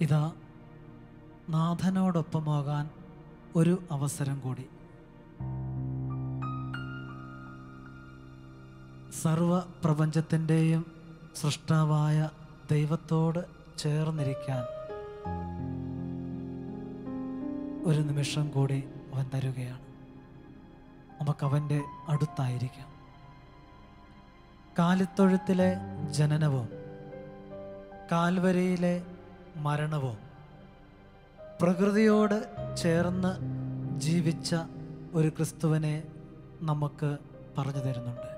ഇതാ നാഥനോടൊപ്പമാകാൻ ഒരു അവസരം കൂടി. സർവ പ്രപഞ്ചത്തിൻ്റെയും സൃഷ്ടാവായ ദൈവത്തോട് ചേർന്നിരിക്കാൻ ഒരു നിമിഷം കൂടി അവൻ തരുകയാണ്. നമുക്കവൻ്റെ അടുത്തായിരിക്കാം. കാലിത്തൊഴുത്തിലെ ജനനവും കാൽവരിയിലെ മരണവും പ്രകൃതിയോട് ചേർന്ന് ജീവിച്ച ഒരു ക്രിസ്തുവിനെ നമുക്ക് പറഞ്ഞു തരുന്നുണ്ട്.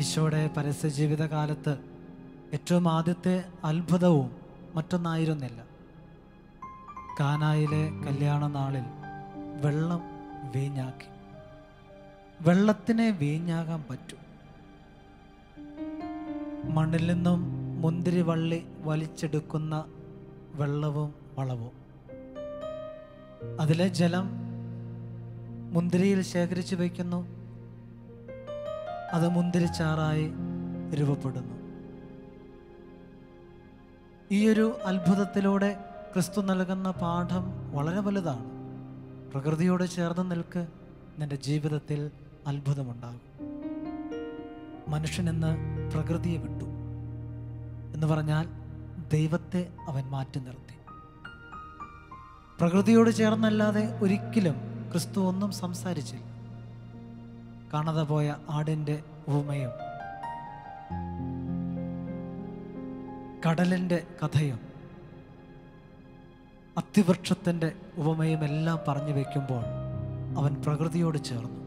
ഈശോയുടെ പരസ്യ ജീവിതകാലത്ത് ഏറ്റവും ആദ്യത്തെ അത്ഭുതവും മറ്റൊന്നായിരുന്നില്ല. കാനായിലെ കല്യാണ നാളിൽ വെള്ളം വീഞ്ഞാക്കി. വെള്ളത്തിനെ വീഞ്ഞാകാൻ പറ്റും. മണ്ണിൽ നിന്നും മുന്തിരി വള്ളി വലിച്ചെടുക്കുന്ന വെള്ളവും വളവും, അതിലെ ജലം മുന്തിരിയിൽ ശേഖരിച്ചു വയ്ക്കുന്നു. അത് മുന്തിരിച്ചാറായി രൂപപ്പെടുന്നു. ഈയൊരു അത്ഭുതത്തിലൂടെ ക്രിസ്തു നൽകുന്ന പാഠം വളരെ വലുതാണ്. പ്രകൃതിയോട് ചേർന്ന് നിൽക്ക്, നിന്റെ ജീവിതത്തിൽ അത്ഭുതമുണ്ടാകും. മനുഷ്യനെന്ന് പ്രകൃതിയെ വിട്ടു എന്ന് പറഞ്ഞാൽ ദൈവത്തെ അവൻ മാറ്റി നിർത്തി. പ്രകൃതിയോട് ചേർന്നല്ലാതെ ഒരിക്കലും ക്രിസ്തു ഒന്നും സംസാരിച്ചില്ല. കാണാതെ പോയ ആടിൻ്റെ ഉപമയും കടലിൻ്റെ കഥയും അത്തിവൃക്ഷത്തിൻ്റെ ഉപമയും എല്ലാം പറഞ്ഞു വയ്ക്കുമ്പോൾ അവൻ പ്രകൃതിയോട് ചേർന്നു.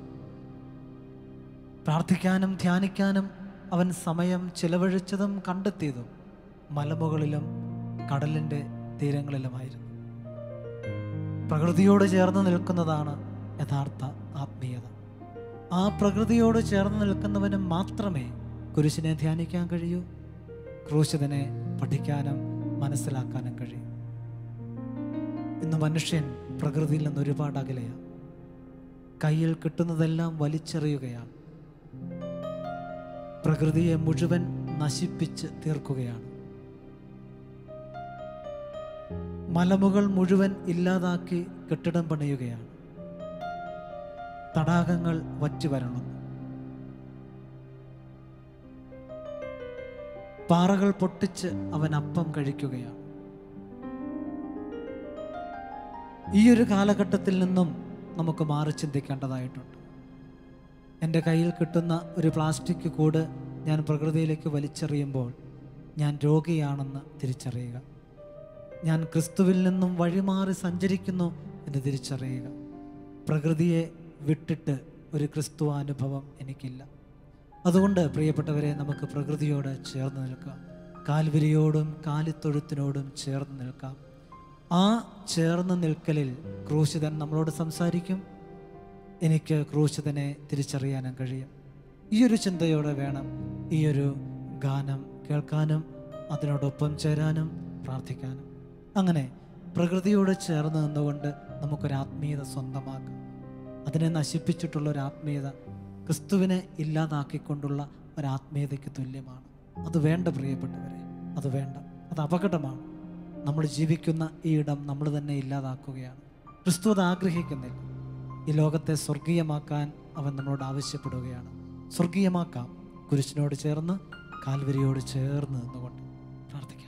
പ്രാർത്ഥിക്കാനും ധ്യാനിക്കാനും അവൻ സമയം ചിലവഴിച്ചതും കണ്ടെത്തിയതും മലമുകളിലും കടലിൻ്റെ തീരങ്ങളിലുമായിരുന്നു. പ്രകൃതിയോട് ചേർന്ന് നിൽക്കുന്നതാണ് യഥാർത്ഥ ആത്മീയത. ആ പ്രകൃതിയോട് ചേർന്ന് നിൽക്കുന്നവന് മാത്രമേ കുരിശിനെ ധ്യാനിക്കാൻ കഴിയൂ, ക്രൂശിതനെ പഠിക്കാനും മനസ്സിലാക്കാനും കഴിയും. ഇന്ന് മനുഷ്യൻ പ്രകൃതിയിൽ നിന്ന് ഒരുപാട് അകലെയാണ്. കയ്യിൽ കിട്ടുന്നതെല്ലാം വലിച്ചെറിയുകയാണ്. പ്രകൃതിയെ മുഴുവൻ നശിപ്പിച്ച് തീർക്കുകയാണ്. മലമുകൾ മുഴുവൻ ഇല്ലാതാക്കി കെട്ടിടം പണിയുകയാണ്. തടാകങ്ങൾ വറ്റിവരളുന്നു. പാറകൾ പൊട്ടിച്ച് അവൻ അപ്പം കഴിക്കുകയാണ്. ഈ ഒരു കാലഘട്ടത്തിൽ നിന്നും നമുക്ക് മാറി ചിന്തിക്കേണ്ടതായിട്ടുണ്ട്. എൻ്റെ കയ്യിൽ കിട്ടുന്ന ഒരു പ്ലാസ്റ്റിക് കൂട് ഞാൻ പ്രകൃതിയിലേക്ക് വലിച്ചെറിയുമ്പോൾ ഞാൻ രോഗിയാണെന്ന് തിരിച്ചറിയുക. ഞാൻ ക്രിസ്തുവിൽ നിന്നും വഴിമാറി സഞ്ചരിക്കുന്നു എന്ന് തിരിച്ചറിയുക. പ്രകൃതിയെ വിട്ടിട്ട് ഒരു ക്രിസ്തു അനുഭവം എനിക്കില്ല. അതുകൊണ്ട് പ്രിയപ്പെട്ടവരെ, നമുക്ക് പ്രകൃതിയോട് ചേർന്ന് നിൽക്കാം. കാൽവരിയോടും കാലിത്തൊഴുത്തിനോടും ചേർന്ന് നിൽക്കാം. ആ ചേർന്ന് നിൽക്കലിൽ ക്രൂശിതൻ നമ്മളോട് സംസാരിക്കും. എനിക്ക് ക്രൂശിതനെ തിരിച്ചറിയാനും കഴിയും. ഈയൊരു ചിന്തയോടെ വേണം ഈയൊരു ഗാനം കേൾക്കാനും അതിനോടൊപ്പം ചേരാനും പ്രാർത്ഥിക്കാനും. അങ്ങനെ പ്രകൃതിയോട് ചേർന്ന് നിന്നുകൊണ്ട് നമുക്കൊരാത്മീയത സ്വന്തമാക്കാം. അതിനെ നശിപ്പിച്ചിട്ടുള്ള ഒരാത്മീയത ക്രിസ്തുവിനെ ഇല്ലാതാക്കിക്കൊണ്ടുള്ള ഒരാത്മീയതയ്ക്ക് തുല്യമാണ്. അത് വേണ്ട പ്രിയപ്പെട്ടവരെ, അത് വേണ്ട. അത് അപകടമാണ്. നമ്മൾ ജീവിക്കുന്ന ഈ ഇടം നമ്മൾ തന്നെ ഇല്ലാതാക്കുകയാണ്. ക്രിസ്തു അത് ആഗ്രഹിക്കുന്നില്ല. ഈ ലോകത്തെ സ്വർഗീയമാക്കാൻ അവൻ നമ്മളോട് ആവശ്യപ്പെടുകയാണ്. സ്വർഗീയമാക്കാം കുരിശിനോട് ചേർന്ന്, കാൽവരിയോട് ചേർന്ന് നിന്നുകൊണ്ട് പ്രാർത്ഥിക്കാം.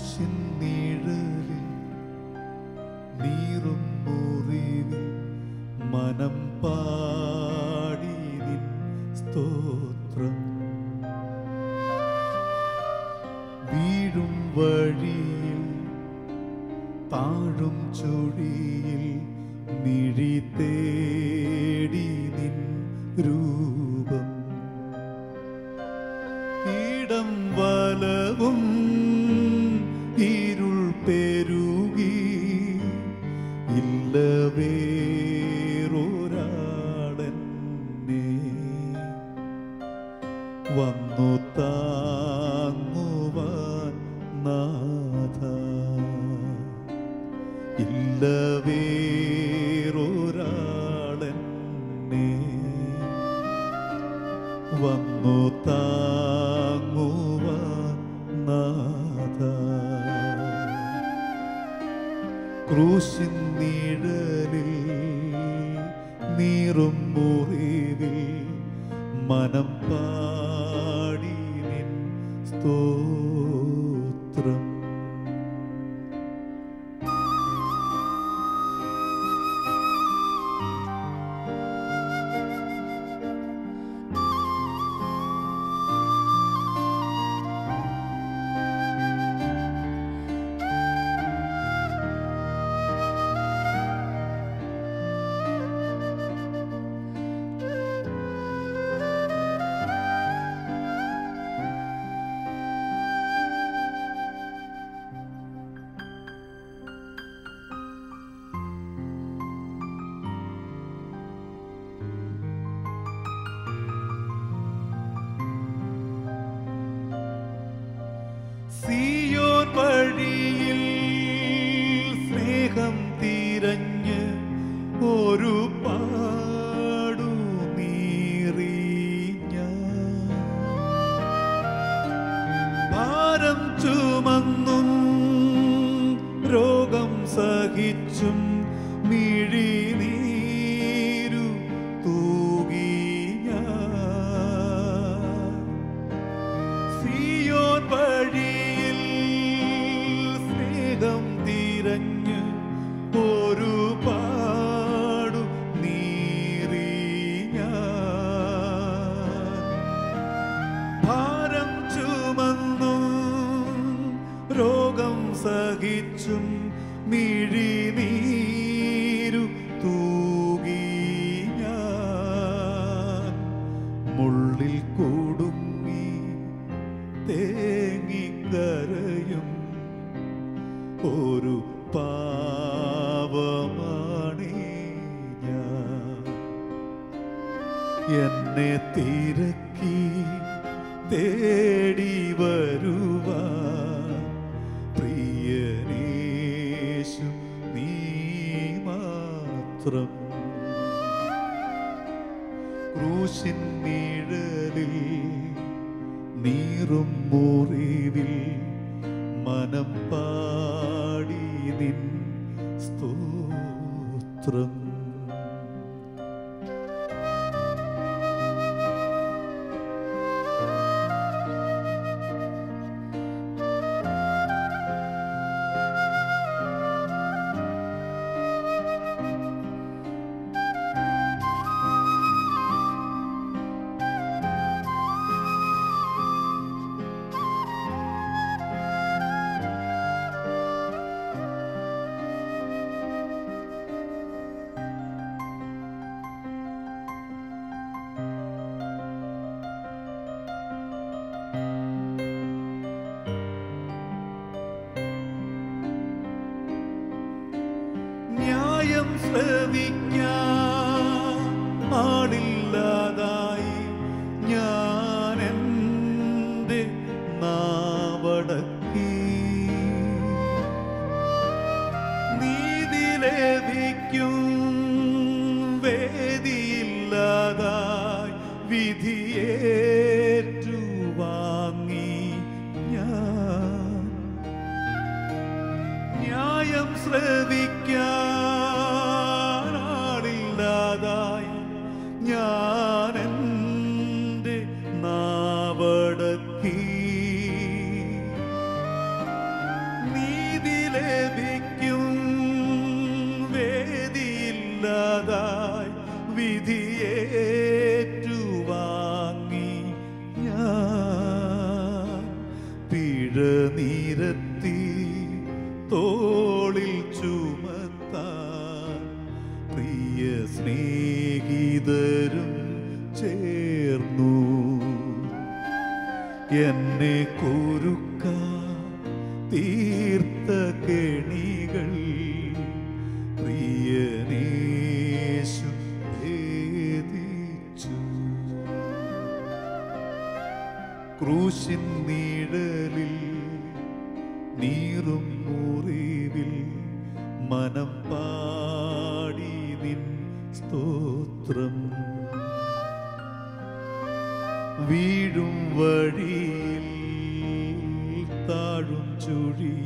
ക്രൂശിൻ നിഴലിൽ നീറും മുറിവിൽ മനം പാടി നിൻ സ്തോത്രം. വീഴും വഴിയിൽ താഴും ചുഴിയിൽ മിഴി തേടി നിൻ രൂപം. ഇടം വലവും ഇരുൾ പെരുകി ഇല്ല വേറൊരാളെന്നെ വന്നു താങ്ങുവാൻ നാഥ. ഇല്ല വേറൊരാളെന്നെ വന്നു താങ്ങുവാൻ നാഥ. ക്രൂശിൻ നിഴലിൽ നീറും മുറിവിൽ മനം പാടി നിൻ സ്തോത്രം. സിയോൻ വഴിയിൽ സ്നേഹം തിരഞ്ഞ് ഒരു പാടു നീറിഞ്ഞ ഭാരം ചുമന്നും രോഗം സഹിച്ചും മിഴിനീരു തൂകിഞ്ഞ സിയോൻ വഴിയിൽ സ്നേഹം തിരഞ്ഞ് ഒരു പാടു നീറിഞ്ഞ ഭാരം ചുമന്നും രോഗം സഹിച്ചും മിഴിനീരു തൂകിഞ്ഞ മുള്ളിൽ കുടുങ്ങി തേങ്ങിക്കരയും ഒരു പാവമാണേ ഞാൻ. എന്നെ തിരക്കി തേടി വരുവാൻ പ്രിയനേശു നീ മാത്രം. ക്രൂശിൻ നിഴലിൽ നീറും മുറിവിൽ മനം പാടി നിൻ സ്തോത്രം. ന്യായം ശ്രവിക്കാൻ ആളില്ലാതായി ഞാൻ എൻ്റെ നാവടക്കി. നീതി ലഭിക്കും വേദിയില്ലാതായി വിധിയേറ്റുവാങ്ങി ഞാൻ. ന്യായം ശ്രവിക്കാൻ ആളില്ലാതായി ഞാൻ എൻ്റെ നാവടക്കി. തോളിൽ ചുമത്താൻ പ്രിയ സ്നേഹിതരും ചേർന്നു. എന്നെ കുരുക്കാൻ തീർത്ത കെണികൾ പ്രിയനേശു ഭേദിച്ചു. ക്രൂശിൻ നിഴലിൽ നീറും മുറിവിൽ മനം പാടി നിൻ സ്തോത്രം. വീഴും വഴിയിൽ താഴും ചുഴി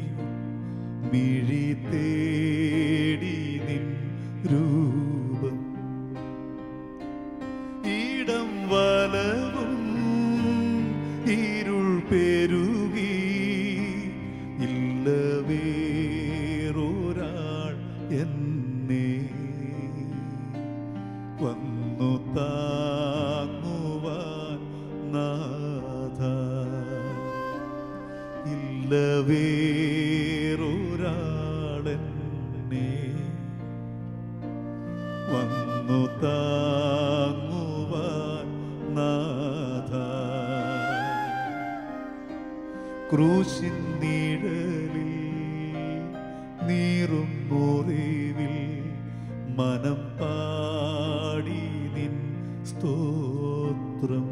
മിഴി തേടി നിൻ രൂപം. ഇടം വലവും ഇരുൾ പെരുകി ഇല്ല വേറൊരാൾ എന്നെ വന്നു താങ്ങുവാൻ നാഥ. ഇല്ല വേറൊരാൾ എന്നെ വന്നു താങ്ങുവാൻ നാഥ. ക്രൂശിൻ നിഴലിൽ നീറും മുറിവിൽ മനം പാടി നിൻ സ്തോത്രം.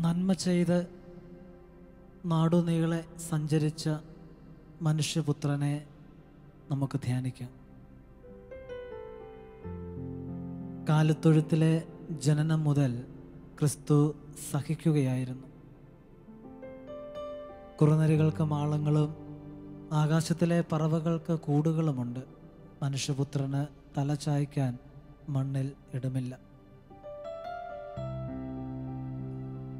നന്മ ചെയ്ത് നാടുനീളെ സഞ്ചരിച്ച മനുഷ്യപുത്രനെ നമുക്ക് ധ്യാനിക്കാം. കാലിത്തൊഴുത്തിലെ ജനനം മുതൽ ക്രിസ്തു സഹിക്കുകയായിരുന്നു. കുറുനരികൾക്ക് മാളങ്ങളും ആകാശത്തിലെ പറവകൾക്ക് കൂടുകളുമുണ്ട്. മനുഷ്യപുത്രന് തല ചായ്ക്കാൻ മണ്ണിൽ ഇടമില്ല.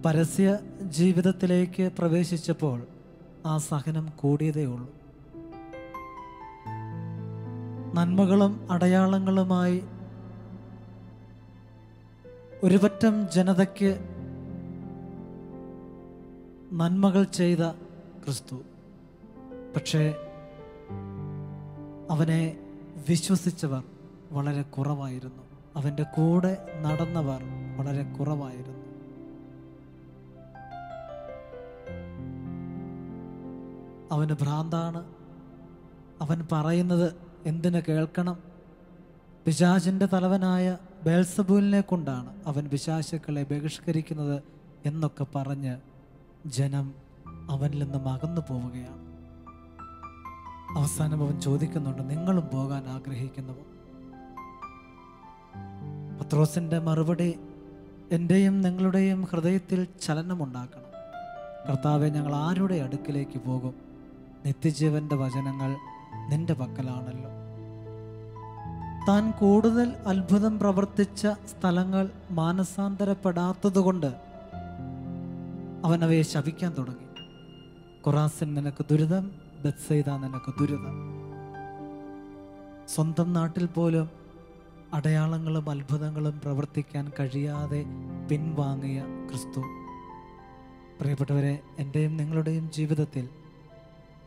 പരസ്യ ജീവിതത്തിലേക്ക് പ്രവേശിച്ചപ്പോൾ ആ സഹനം കൂടിയതേ ഉള്ളൂ. നന്മകളും അടയാളങ്ങളുമായി ഒരുപറ്റം ജനതയ്ക്ക് നന്മകൾ ചെയ്ത ക്രിസ്തു, പക്ഷേ അവനെ വിശ്വസിച്ചവർ വളരെ കുറവായിരുന്നു. അവൻ്റെ കൂടെ നടന്നവർ വളരെ കുറവായിരുന്നു. അവന് ഭ്രാന്താണ്. അവൻ പറയുന്നത് എന്തിനു കേൾക്കണം? പിശാചിൻ്റെ തലവനായ ബേൽസബൂലിനെ കൊണ്ടാണ് അവൻ പിശാചുക്കളെ ബഹിഷ്കരിക്കുന്നത് എന്നൊക്കെ പറഞ്ഞ് ജനം അവനിൽ നിന്നും അകന്നു പോവുകയാണ്. അവസാനം അവൻ ചോദിക്കുന്നുണ്ട്, നിങ്ങളും പോകാൻ ആഗ്രഹിക്കുന്നുവോ? പത്രോസിൻ്റെ മറുപടി എൻ്റെയും നിങ്ങളുടെയും ഹൃദയത്തിൽ ചലനമുണ്ടാക്കണം. കർത്താവെ, ഞങ്ങൾ ആരുടെ അടുക്കിലേക്ക് പോകും? നിത്യജീവന്റെ വചനങ്ങൾ നിന്റെ പക്കലാണല്ലോ. താൻ കൂടുതൽ അത്ഭുതം പ്രവർത്തിച്ച സ്ഥലങ്ങൾ മാനസാന്തരപ്പെടാത്തതുകൊണ്ട് അവൻ അവയെ ശപിക്കാൻ തുടങ്ങി. കൊറാസിൻ നിനക്ക് ദുരിതം, ബെത്സൈദ നിനക്ക് ദുരിതം. സ്വന്തം നാട്ടിൽ പോലും അടയാളങ്ങളും അത്ഭുതങ്ങളും പ്രവർത്തിക്കാൻ കഴിയാതെ പിൻവാങ്ങിയ ക്രിസ്തു. പ്രിയപ്പെട്ടവരെ, എൻ്റെയും നിങ്ങളുടെയും ജീവിതത്തിൽ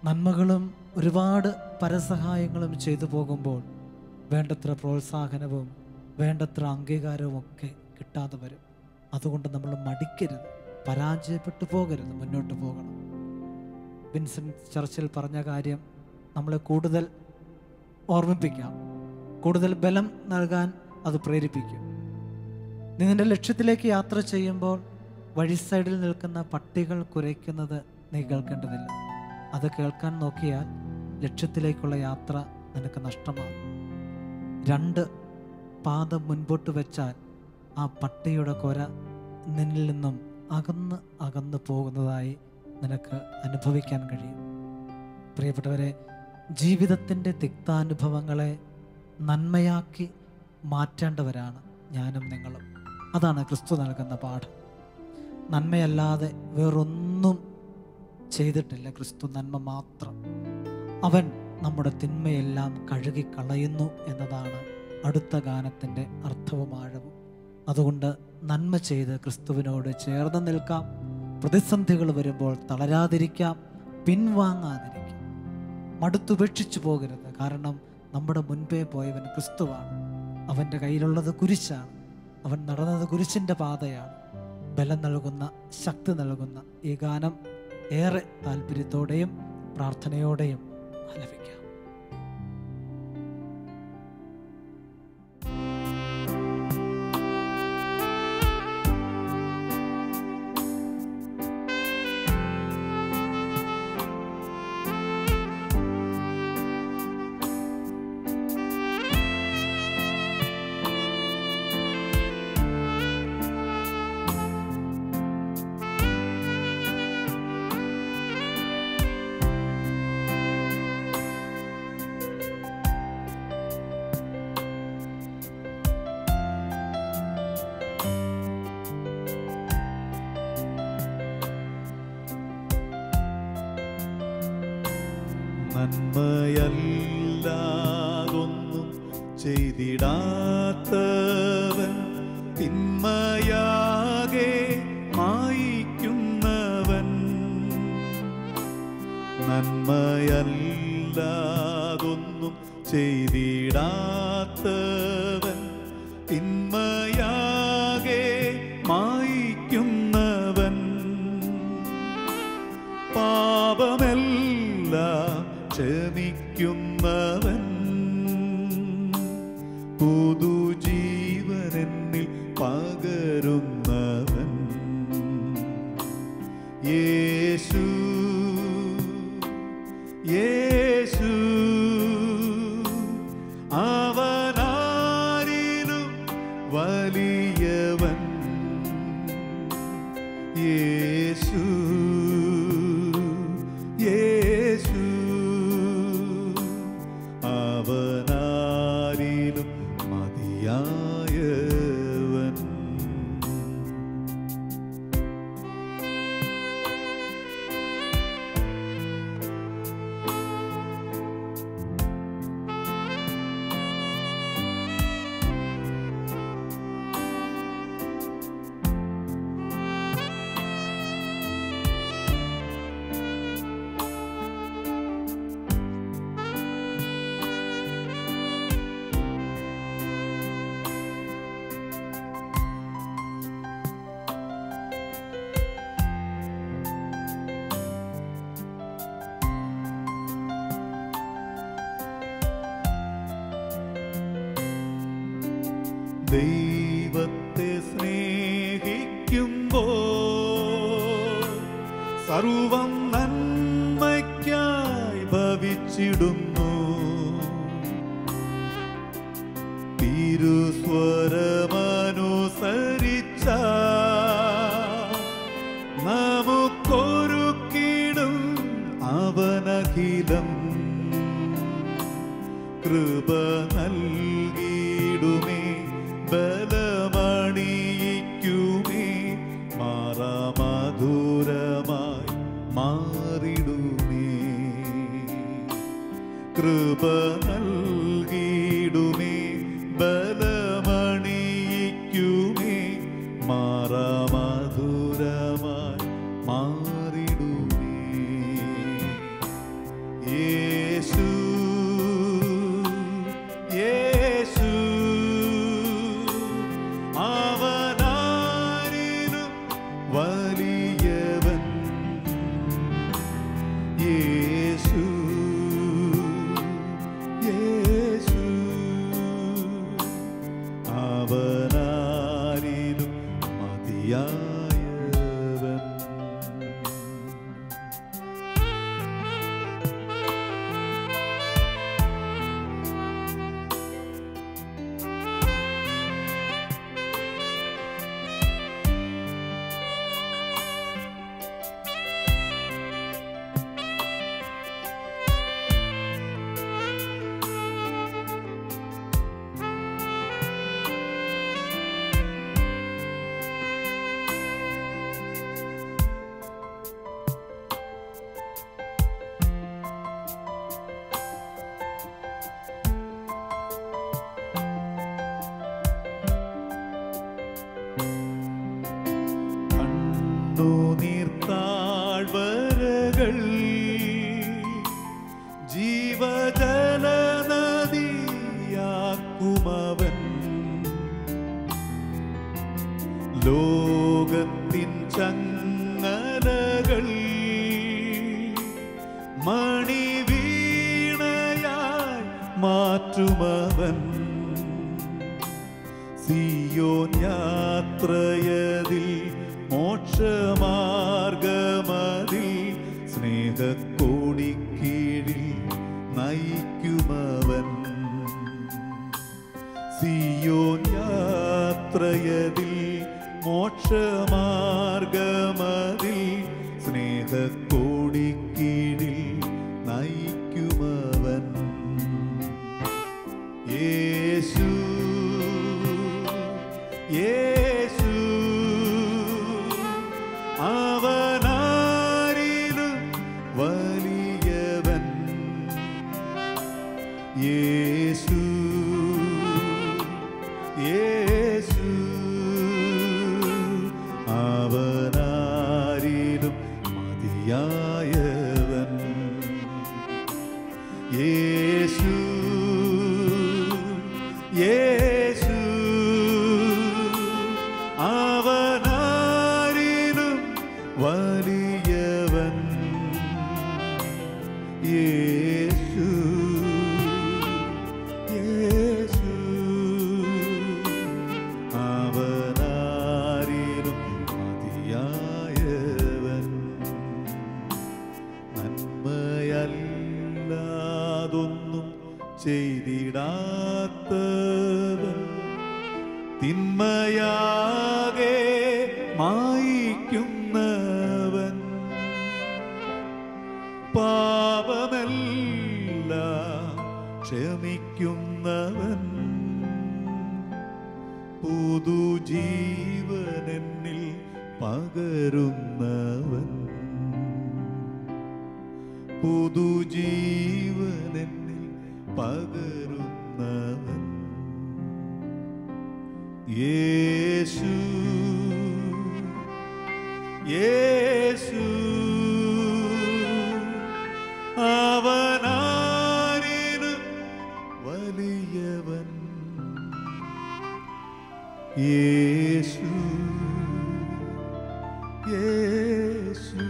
നന്മകളും ഒരുപാട് പരസഹായങ്ങളും ചെയ്തു പോകുമ്പോൾ വേണ്ടത്ര പ്രോത്സാഹനവും വേണ്ടത്ര അംഗീകാരവും ഒക്കെ കിട്ടാതെ വരും. അതുകൊണ്ട് നമ്മൾ മടിക്കരുത്, പരാജയപ്പെട്ടു പോകരുത്, മുന്നോട്ട് പോകണം. വിൻസെൻ്റ് ചർച്ചിൽ പറഞ്ഞ കാര്യം നമ്മളെ കൂടുതൽ ഓർമ്മിപ്പിക്കാം, കൂടുതൽ ബലം നൽകാൻ അത് പ്രേരിപ്പിക്കും. നീ നിന്റെ ലക്ഷ്യത്തിലേക്ക് യാത്ര ചെയ്യുമ്പോൾ വഴി സൈഡിൽ നിൽക്കുന്ന പട്ടികൾ കുരയ്ക്കുന്നത് നീ കേൾക്കേണ്ടതില്ല. അത് കേൾക്കാൻ നോക്കിയാൽ ലക്ഷ്യത്തിലേക്കുള്ള യാത്ര നിനക്ക് നഷ്ടമാകും. 2 പാദം മുൻപോട്ട് വെച്ചാൽ ആ പട്ടിയുടെ കുര നിന്നിൽ നിന്നും അകന്ന് പോകുന്നതായി നിനക്ക് അനുഭവിക്കാൻ കഴിയും. പ്രിയപ്പെട്ടവരെ, ജീവിതത്തിൻ്റെ തിക്താനുഭവങ്ങളെ നന്മയാക്കി മാറ്റേണ്ടവരാണ് ഞാനും നിങ്ങളും. അതാണ് ക്രിസ്തു നൽകുന്ന പാഠം. നന്മയല്ലാതെ വേറൊന്നും ചെയ്തിട്ടില്ല ക്രിസ്തു, നന്മ മാത്രം. അവൻ നമ്മുടെ തിന്മയെല്ലാം കഴുകിക്കളയുന്നു എന്നതാണ് അടുത്ത ഗാനത്തിൻ്റെ അർത്ഥവും ആഴവും. അതുകൊണ്ട് നന്മ ചെയ്ത് ക്രിസ്തുവിനോട് ചേർന്ന് നിൽക്കാം. പ്രതിസന്ധികൾ വരുമ്പോൾ തളരാതിരിക്കാം, പിൻവാങ്ങാതിരിക്കാം, മടുത്തുപേക്ഷിച്ചു പോകരുത്. കാരണം നമ്മുടെ മുൻപേ പോയവൻ ക്രിസ്തുവാണ്. അവൻ്റെ കയ്യിലുള്ളത് കുരിശാണ്. അവൻ നടന്നത് കുരിശിൻ്റെ പാതയാണ്. ബലം നൽകുന്ന, ശക്തി നൽകുന്ന ഈ ഗാനം ഏറെ താല്പര്യത്തോടെയും പ്രാർത്ഥനയോടെയും ആലപിക്കാം. നന്മയല്ലാതൊന്നും ചെയ്തിടാത്തവൻ, തിന്മയാകെ മായിക്കുന്നവൻ. നന്മയല്ലാതൊന്നും ചെയ്തിടാത്തവൻ, തിന്മയാകെ മായിക്കുന്നവൻ. പാപമെല്ലാം ക്ഷമിക്കുന്നവൻ, പുതുജീവനെന്നിൽ പകരുന്നവൻ. യേശു യേശു അവനാരിലും വലിയവൻ. യേശു യേശു അവനാരിലും മതിയായവൻ. ദൈവത്തെ സ്നേഹിക്കുമ്പോൾ സർവം നന്മയ്ക്കായി ഭവിച്ചിടുന്നു. തിരുസ്വരമനുസരിച്ച നമുക്കൊരുക്കിടും അവനഖിലം. കൃപ നൽകിടുമേ, ബലമണിയിക്കുമേ, മാറാമധുരമായി മാറിടുമേ. കൃപ നൽകിടുമേ, ബലമണിയിക്കുമേ, മാറാമധുരമായി മാറിടുമേ. ലോകത്തിൻ ചങ്ങലകൾ മണിവീണയായി മാറ്റുമവൻ. സിയോൻ യാത്രയതിൽ മോക്ഷമാർഗമതിൽ സ്നേഹക്കോടിക്കീഴിൽ നയിക്കുമവൻ. സിയോൻ യാത്രയതിൽ മോക്ഷമാർഗമതിൽ സ്നേഹക്കോടിക്കീഴിൽ നയിക്കുമവൻ. യേശു യേശു അവനാരിലും വലിയവൻ. യേശു യേശു അവനാരിലും മതിയായവൻ. യേശു യേശു അവനാരിലും വലിയവൻ. യേശു യേശു അവനാരിലും മതിയായവൻ. നന്മയല്ലാതൊന്നും ചെയ്തിടാത്തവൻ, തിന്മയാകെ മായിക്കുന്നവൻ, പാപമെല്ലാം ക്ഷമിക്കുന്നവൻ, പുതുജീവനെന്നിൽ പകരുന്നവൻ, പുതുജീവനെന്നിൽ പകരുന്നവൻ. യേശു യേശു അവനാരിലും വലിയവൻ. യേശു യേശു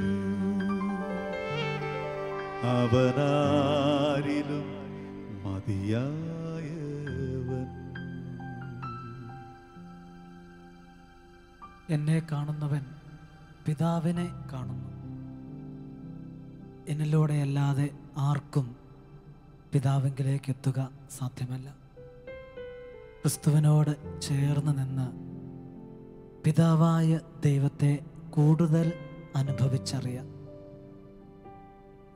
അവനാരിലും മതിയായവൻ. എന്നെ കാണുന്നവൻ പിതാവിനെ കാണുന്നു. എന്നിലൂടെയല്ലാതെ ആർക്കും പിതാവിങ്കിലേക്ക് എത്തുക സാധ്യമല്ല. ക്രിസ്തുവിനോട് ചേർന്ന് നിന്ന് പിതാവായ ദൈവത്തെ കൂടുതൽ അനുഭവിച്ചറിയാം.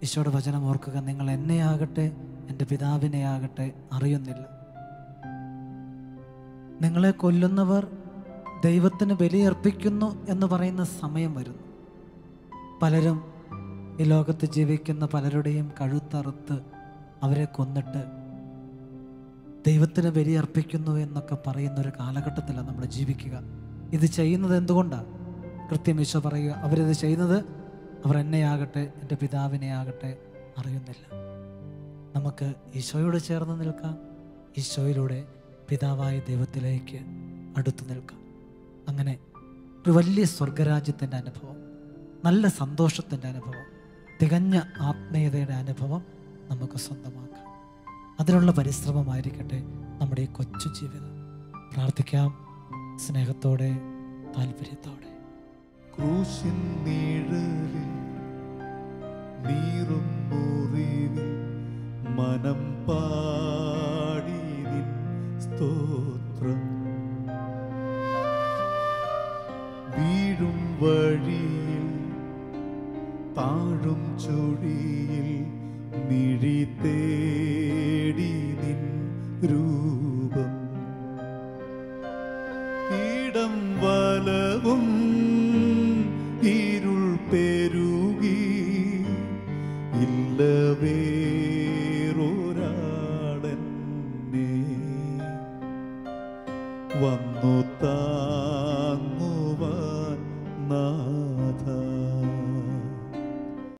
ഈശോയുടെ വചനം ഓർക്കുക, നിങ്ങൾ എന്നെയാകട്ടെ എൻ്റെ പിതാവിനെയാകട്ടെ അറിയുന്നില്ല. നിങ്ങളെ കൊല്ലുന്നവർ ദൈവത്തിന് ബലിയർപ്പിക്കുന്നു എന്ന് പറയുന്ന സമയം വരുന്നു. പലരും ഈ ലോകത്ത് ജീവിക്കുന്ന പലരുടെയും കഴുത്തറുത്ത് അവരെ കൊന്നിട്ട് ദൈവത്തിന് ബലിയർപ്പിക്കുന്നു എന്നൊക്കെ പറയുന്നൊരു കാലഘട്ടത്തിലാണ് നമ്മൾ ജീവിക്കുക. ഇത് ചെയ്യുന്നത് എന്തുകൊണ്ടാണ്? കൃത്യം ഈശോ പറയുക, അവരിത് ചെയ്യുന്നത് അവർ എന്നെയാകട്ടെ എൻ്റെ പിതാവിനെയാകട്ടെ അറിയുന്നില്ല. നമുക്ക് ഈശോയോട് ചേർന്ന് നിൽക്കാം, ഈശോയിലൂടെ പിതാവായ ദൈവത്തിലേക്ക് അടുത്തു നിൽക്കാം. അങ്ങനെ ഒരു വലിയ സ്വർഗരാജ്യത്തിൻ്റെ അനുഭവം, നല്ല സന്തോഷത്തിൻ്റെ അനുഭവം, തികഞ്ഞ ആത്മീയതയുടെ അനുഭവം നമുക്ക് സ്വന്തമാക്കാം. അതിനുള്ള പരിശ്രമമായിരിക്കട്ടെ നമ്മുടെ ഈ കൊച്ചു ജീവിതം. പ്രാർത്ഥിക്കാം സ്നേഹത്തോടെ, താല്പര്യത്തോടെ. ക്രൂശിൻ നിഴലിൽ നീറും മുറിവിൽ മനം പാടി നിൻ സ്തോത്രം. വീഴും വഴിയിൽ താഴും ചുഴിയിൽ മിഴി തേടി നിൻ രൂപം. ഇടം വലവും ഇരുൾ പെരുകി ഇല്ല വേറൊരാളെന്നെ വന്നു താങ്ങുവാൻ നാഥ.